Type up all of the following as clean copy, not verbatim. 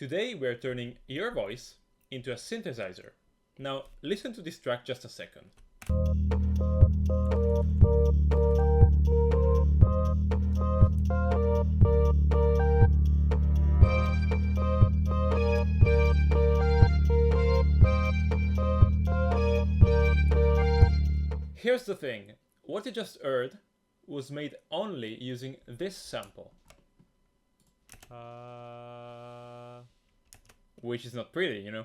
Today we're turning your voice into a synthesizer. Now listen to this track just a second. Here's the thing, what you just heard was made only using this sample. Which is not pretty, you know,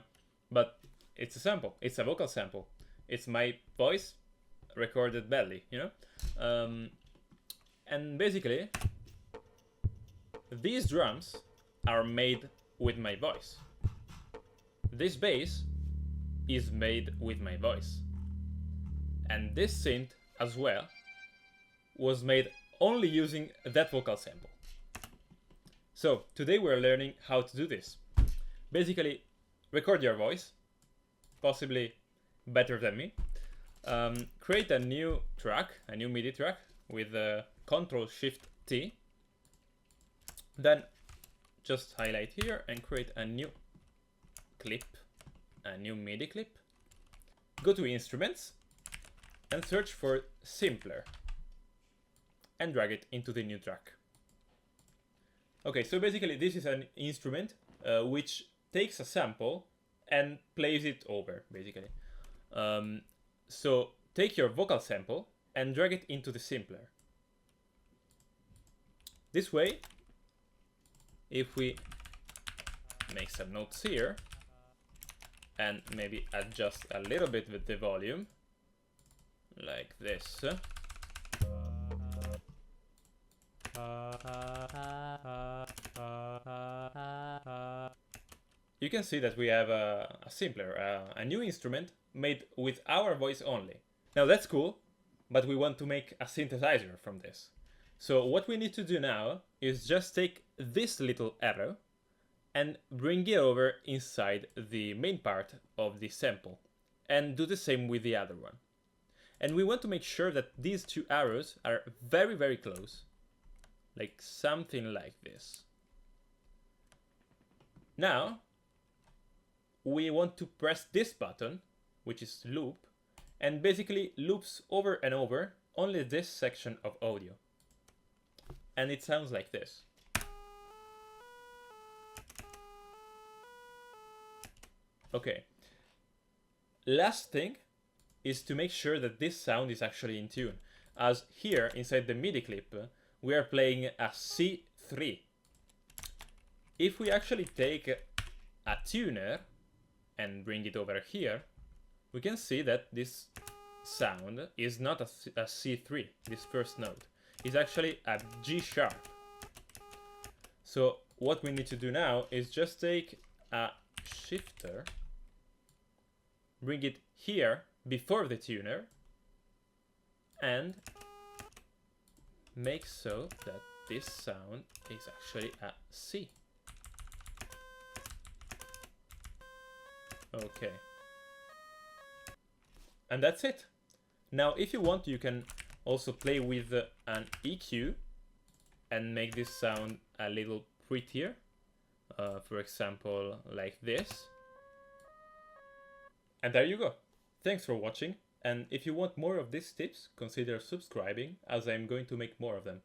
but it's a sample, it's a vocal sample. It's my voice recorded badly, you know? And basically, these drums are made with my voice. This bass is made with my voice. And this synth as well was made only using that vocal sample. So today we're learning how to do this. Basically, record your voice, possibly better than me. Create a new track, a new MIDI track with Ctrl-Shift-T. Then just highlight here and create a new clip, a new MIDI clip. Go to Instruments and search for Simpler and drag it into the new track. Okay, so basically this is an instrument which takes a sample and plays it over, basically. So take your vocal sample and drag it into the Simpler. This way, if we make some notes here and maybe adjust a little bit with the volume, like this. You can see that we have a simpler, a new instrument made with our voice only. Now that's cool, but we want to make a synthesizer from this. So what we need to do now is just take this little arrow and bring it over inside the main part of the sample and do the same with the other one. And we want to make sure that these two arrows are very, very close. Like something like this. Now, we want to press this button, which is loop, and basically loops over and over only this section of audio. And it sounds like this. Okay. Last thing is to make sure that this sound is actually in tune. As here, inside the MIDI clip, we are playing a C3. If we actually take a tuner and bring it over here, we can see that this sound is not a C3, this first note. It's actually a G sharp. So what we need to do now is just take a shifter, bring it here before the tuner, and make so that this sound is actually a C. Okay. And that's it. Now, if you want, you can also play with an EQ and make this sound a little prettier. For example, like this. And there you go. Thanks for watching. And if you want more of these tips, consider subscribing, as I'm going to make more of them.